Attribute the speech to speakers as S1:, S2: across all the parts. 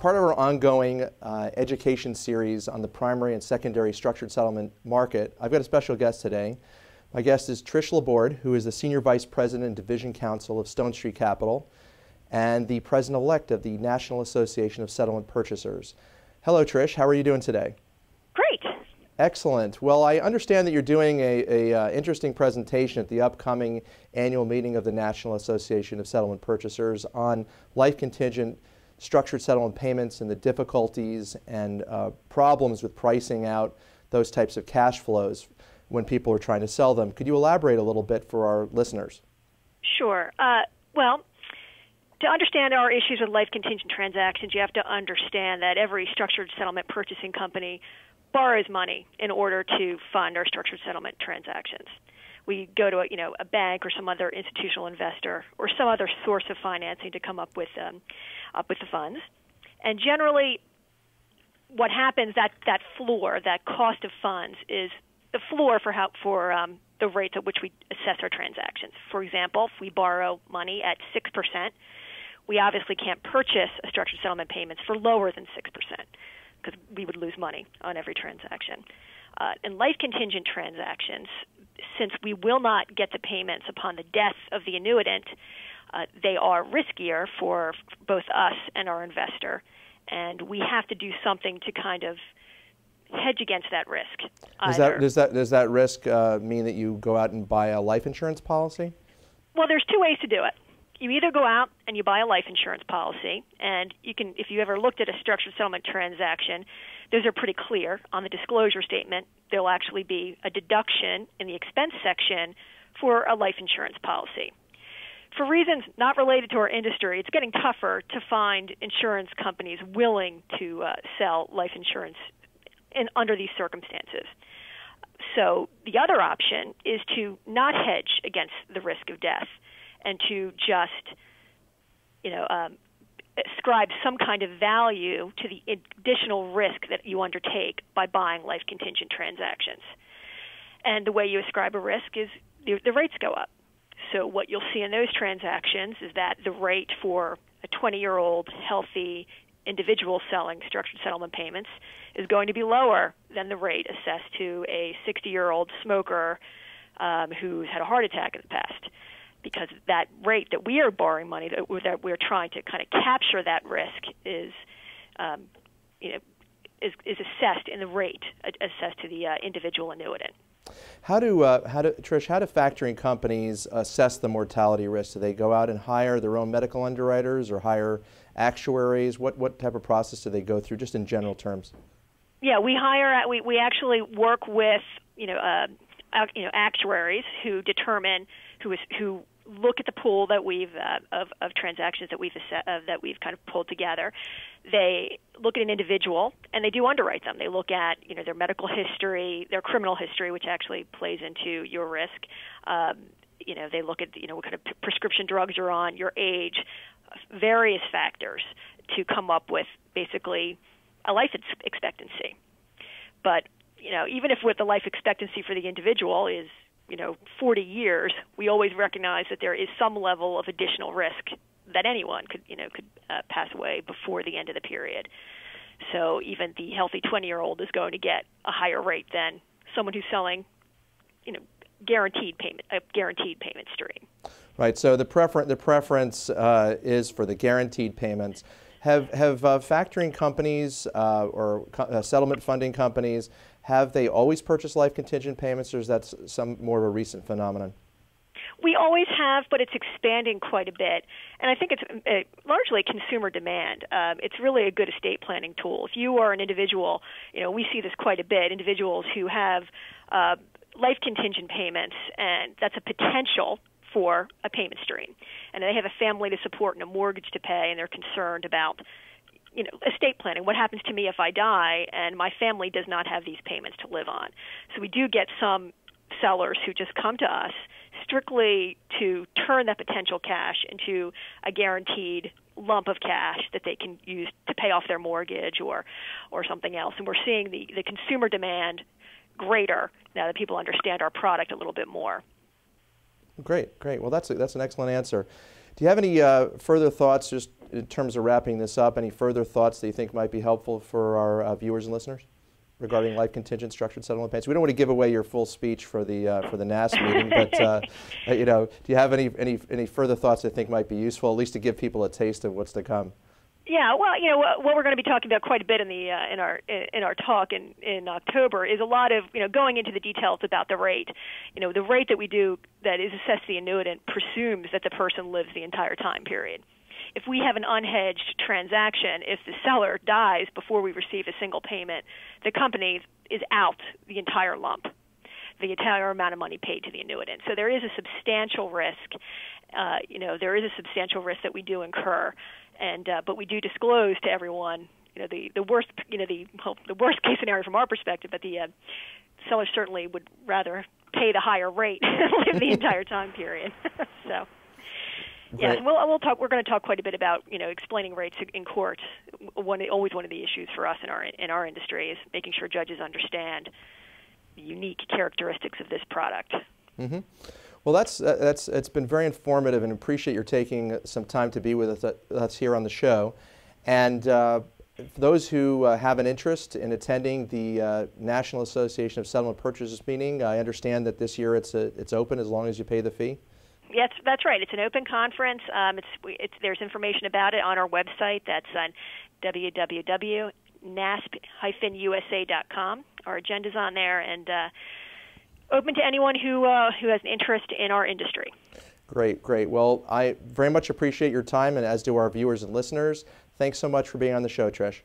S1: part of our ongoing education series on the primary and secondary structured settlement market, I've got a special guest today. My guest is Trish Laborde, who is the Senior Vice President and Division Counsel of Stone Street Capital and the President-elect of the National Association of Settlement Purchasers. Hello, Trish. How are you doing today?
S2: Great.
S1: Excellent. Well, I understand that you're doing a interesting presentation at the upcoming annual meeting of the National Association of Settlement Purchasers on life contingent structured settlement payments and the difficulties and problems with pricing out those types of cash flows when people are trying to sell them. Could you elaborate a little bit for our listeners?
S2: Sure. Well, to understand our issues with life contingent transactions, you have to understand that every structured settlement purchasing company borrows money in order to fund our structured settlement transactions. We go to a bank or some other institutional investor or some other source of financing to come up with the funds. And generally, what happens, that floor, that cost of funds, is the floor for the rates at which we assess our transactions. For example, if we borrow money at 6%, we obviously can't purchase a structured settlement payments for lower than 6%. Because we would lose money on every transaction. In life contingent transactions, since we will not get the payments upon the death of the annuitant, they are riskier for both us and our investor, and we have to do something to kind of hedge against that risk.
S1: Does that risk mean that you go out and buy a life insurance policy?
S2: Well, there's two ways to do it. You either go out and you buy a life insurance policy, and you can, if you ever looked at a structured settlement transaction, those are pretty clear. On the disclosure statement, there'll actually be a deduction in the expense section for a life insurance policy. For reasons not related to our industry, it's getting tougher to find insurance companies willing to sell life insurance under these circumstances. So the other option is to not hedge against the risk of death, and to just, ascribe some kind of value to the additional risk that you undertake by buying life contingent transactions. And the way you ascribe a risk is the rates go up. So what you'll see in those transactions is that the rate for a 20-year-old healthy individual selling structured settlement payments is going to be lower than the rate assessed to a 60-year-old smoker who's had a heart attack in the past. Because that rate that we are borrowing money, that we're trying to kind of capture that risk, is assessed in the rate assessed to the individual annuitant.
S1: Trish, how do factoring companies assess the mortality risk? Do they go out and hire their own medical underwriters or hire actuaries? What type of process do they go through, just in general terms?
S2: Yeah, we actually work with actuaries who determine who look at the pool that we've of transactions that we've kind of pulled together. They look at an individual and they do underwrite them. They look at their medical history, their criminal history, which actually plays into your risk. They look at what kind of prescription drugs you're on, your age, various factors to come up with basically a life expectancy. But even if with the life expectancy for the individual is 40 years, we always recognize that there is some level of additional risk that anyone could pass away before the end of the period. So even the healthy 20-year-old is going to get a higher rate than someone who's selling, a guaranteed payment stream.
S1: Right. So the preference is for the guaranteed payments. Have factoring companies or settlement funding companies, have they always purchased life contingent payments, or is that some more of a recent phenomenon?
S2: We always have, but it's expanding quite a bit. And I think it's largely consumer demand. It's really a good estate planning tool. If you are an individual, we see this quite a bit, individuals who have life contingent payments, and that's a potential for a payment stream. And they have a family to support and a mortgage to pay, and they're concerned about estate planning. What happens to me if I die and my family does not have these payments to live on? So we do get some sellers who just come to us strictly to turn that potential cash into a guaranteed lump of cash that they can use to pay off their mortgage or something else. And we're seeing the consumer demand greater now that people understand our product a little bit more.
S1: Great, great. Well, that's an excellent answer. Do you have any further thoughts, just in terms of wrapping this up, any further thoughts that you think might be helpful for our viewers and listeners regarding life contingent structured settlement payments? We don't want to give away your full speech for the NAS meeting, but you know, do you have any further thoughts that you think might be useful, at least to give people a taste of what's to come?
S2: Yeah, well, you know, what we're going to be talking about quite a bit in the in our talk in October is a lot of, you know, going into the details about the rate. You know, the rate that we do that is assessed the annuitant presumes that the person lives the entire time period. If we have an unhedged transaction, if the seller dies before we receive a single payment, the company is out the entire lump, the entire amount of money paid to the annuitant. So there is a substantial risk. You know, there is a substantial risk that we do incur. And but we do disclose to everyone, you know, the worst, you know, the worst case scenario from our perspective. But the seller certainly would rather pay the higher rate and live the entire time period. So, yeah, and we'll talk. We're going to talk quite a bit about, you know, explaining rates in court. Always one of the issues for us in our industry is making sure judges understand the unique characteristics of this product. Mm-hmm.
S1: Well, it's been very informative, and appreciate your taking some time to be with us here on the show. And for those who have an interest in attending the National Association of Settlement Purchasers meeting, I understand that this year it's open as long as you pay the fee.
S2: Yes, that's right. It's an open conference. There's information about it on our website. That's on www.nasp-usa.com. Our agenda's on there, and open to anyone who has an interest in our industry.
S1: Great, great. Well, I very much appreciate your time, and as do our viewers and listeners. Thanks so much for being on the show, Trish.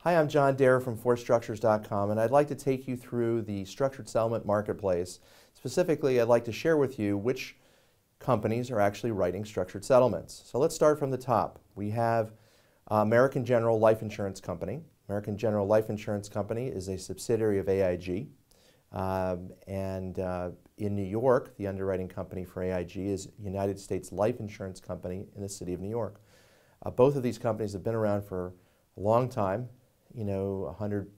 S1: Hi, I'm John Dare from ForStructures.com, and I'd like to take you through the structured settlement marketplace. Specifically, I'd like to share with you which companies are actually writing structured settlements. So let's start from the top. We have American General Life Insurance Company. American General Life Insurance Company is a subsidiary of AIG. In New York, the underwriting company for AIG is United States Life Insurance Company in the city of New York. Both of these companies have been around for a long time. You know, 100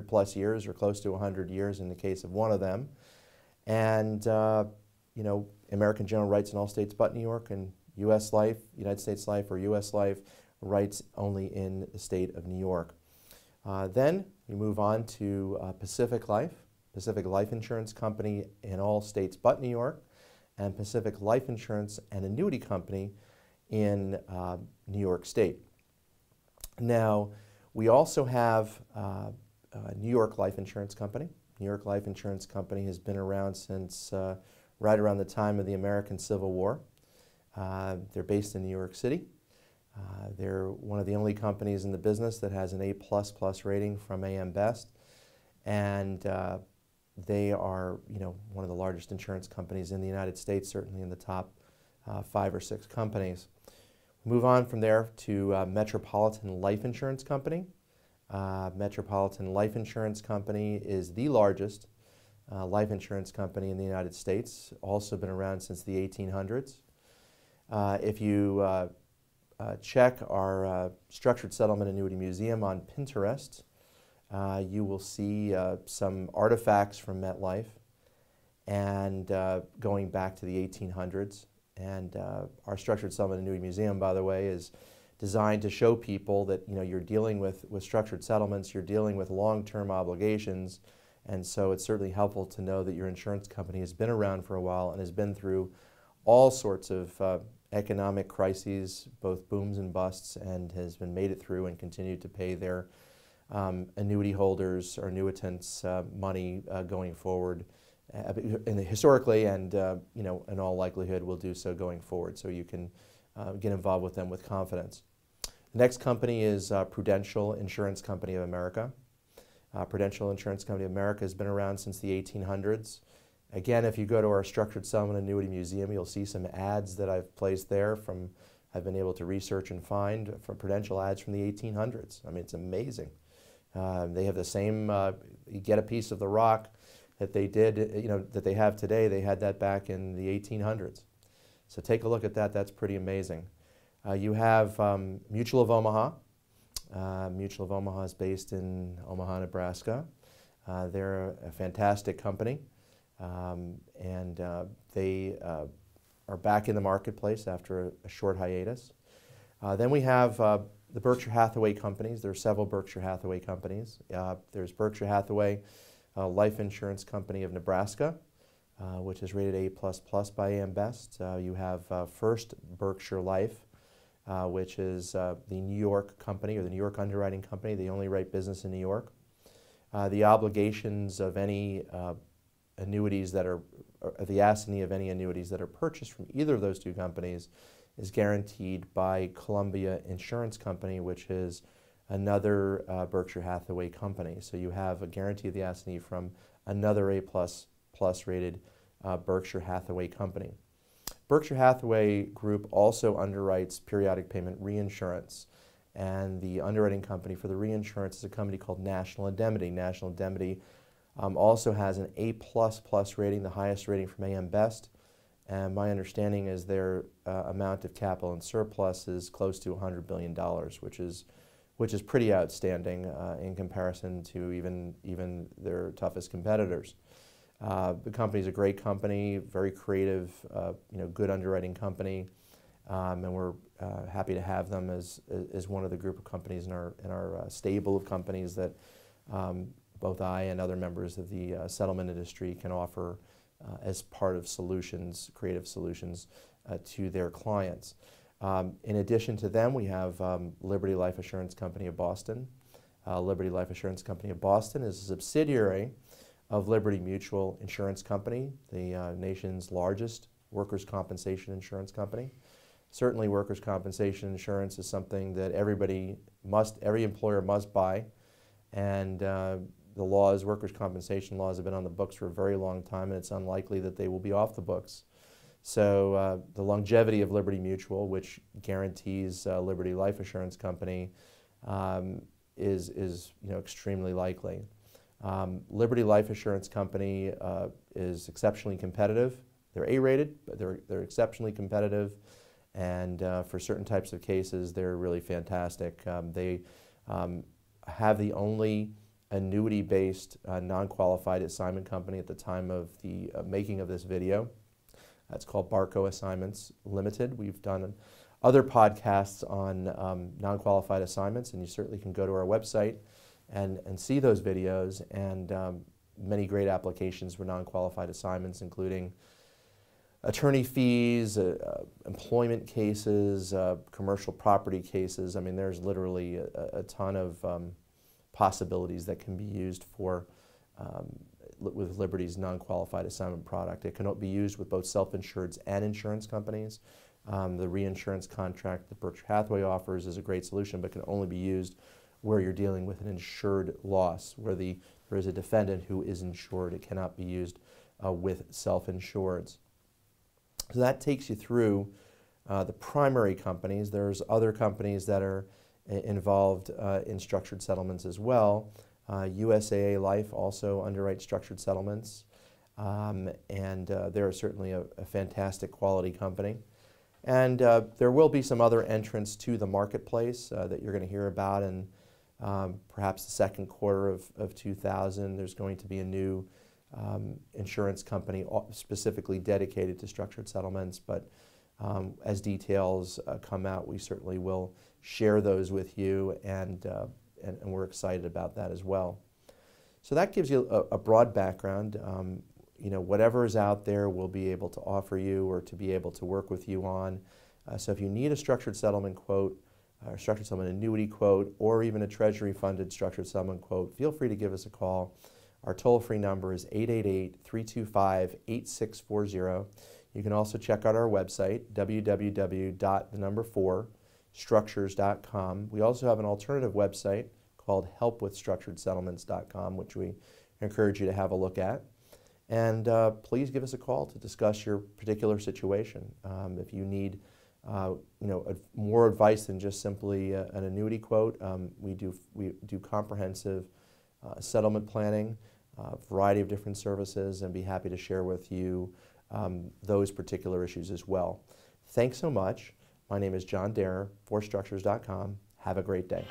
S1: plus years, or close to 100 years in the case of one of them. And, you know, American General writes in all states but New York, and U.S. Life, United States Life, or U.S. Life writes only in the state of New York. Then we move on to Pacific Life Insurance Company in all states but New York, and Pacific Life Insurance and Annuity Company in New York State. Now, we also have New York Life Insurance Company. New York Life Insurance Company has been around since right around the time of the American Civil War. They're based in New York City. They're one of the only companies in the business that has an A++ rating from AM Best, and they are, you know, one of the largest insurance companies in the United States, certainly in the top 5 or 6 companies. Move on from there to Metropolitan Life Insurance Company. Metropolitan Life Insurance Company is the largest life insurance company in the United States, also been around since the 1800s. If you check our Structured Settlement Annuity Museum on Pinterest, you will see some artifacts from MetLife, and going back to the 1800s. And our Structured Settlement Annuity Museum, by the way, is designed to show people that, you know, you're dealing with structured settlements, you're dealing with long-term obligations, and so it's certainly helpful to know that your insurance company has been around for a while and has been through all sorts of economic crises, both booms and busts, and has made it through and continued to pay their annuity holders or annuitants money going forward. Historically, and you know, in all likelihood will do so going forward, so you can get involved with them with confidence. The next company is Prudential Insurance Company of America. Prudential Insurance Company of America has been around since the 1800s. Again, if you go to our Structured Settlement Annuity Museum, you'll see some ads that I've placed there I've been able to research and find from Prudential ads from the 1800s. I mean, it's amazing. They have the same, you get a piece of the rock that they did, you know, that they have today. They had that back in the 1800s. So take a look at that. That's pretty amazing. You have Mutual of Omaha. Mutual of Omaha is based in Omaha, Nebraska. They're a fantastic company, and they are back in the marketplace after a short hiatus. Then we have the Berkshire Hathaway companies. There are several Berkshire Hathaway companies. There's Berkshire Hathaway Life Insurance Company of Nebraska, which is rated A++ by AM Best. You have First Berkshire Life, which is the New York company, or the New York underwriting company. They only write business in New York. The obligations of any annuities that are, the assignee of any annuities that are purchased from either of those two companies is guaranteed by Columbia Insurance Company, which is another Berkshire Hathaway company. So you have a guarantee of the assignee from another A++ rated Berkshire Hathaway company. Berkshire Hathaway Group also underwrites periodic payment reinsurance, and the underwriting company for the reinsurance is a company called National Indemnity. National Indemnity also has an A++ rating, the highest rating from AM Best, and my understanding is their amount of capital and surplus is close to $100 billion, which is pretty outstanding in comparison to even their toughest competitors. The company is a great company, very creative, good underwriting company, and we're happy to have them as one of the group of companies in our stable of companies that both I and other members of the settlement industry can offer as part of solutions, creative solutions to their clients. In addition to them, we have Liberty Life Assurance Company of Boston. Liberty Life Assurance Company of Boston is a subsidiary of Liberty Mutual Insurance Company, the nation's largest workers' compensation insurance company. Certainly workers' compensation insurance is something that every employer must buy, and the laws, workers' compensation laws, have been on the books for a very long time, and it's unlikely that they will be off the books. So the longevity of Liberty Mutual, which guarantees Liberty Life Assurance Company, is extremely likely. Liberty Life Assurance Company is exceptionally competitive. They're A-rated, but they're exceptionally competitive, and for certain types of cases, they're really fantastic. They have the only annuity-based non-qualified assignment company at the time of the making of this video. That's called Barco Assignments Limited. We've done other podcasts on non-qualified assignments, and you certainly can go to our website and see those videos, and many great applications for non-qualified assignments, including attorney fees, employment cases, commercial property cases. I mean, there's literally a ton of possibilities that can be used for with Liberty's non-qualified assignment product. It can be used with both self-insureds and insurance companies. The reinsurance contract that Berkshire Hathaway offers is a great solution, but can only be used where you're dealing with an insured loss, where there is a defendant who is insured. It cannot be used with self-insureds. So that takes you through the primary companies. There's other companies that are involved in structured settlements as well. USAA Life also underwrites structured settlements, and they're certainly a fantastic quality company. And there will be some other entrants to the marketplace that you're going to hear about in perhaps the second quarter of 2000. There's going to be a new insurance company specifically dedicated to structured settlements, but as details come out, we certainly will share those with you, and we're excited about that as well. So that gives you a broad background. Whatever is out there, we'll be able to offer you or to be able to work with you on. So if you need a structured settlement quote, or structured settlement annuity quote, or even a Treasury-funded structured settlement quote, feel free to give us a call. Our toll-free number is 888-325-8640. You can also check out our website, www.4structures.com. We also have an alternative website called helpwithstructuredsettlements.com, which we encourage you to have a look at. And please give us a call to discuss your particular situation. If you need more advice than just simply an annuity quote, we do comprehensive settlement planning, a variety of different services, and be happy to share with you those particular issues as well. Thanks so much. My name is John Darrer, forstructures.com. Have a great day.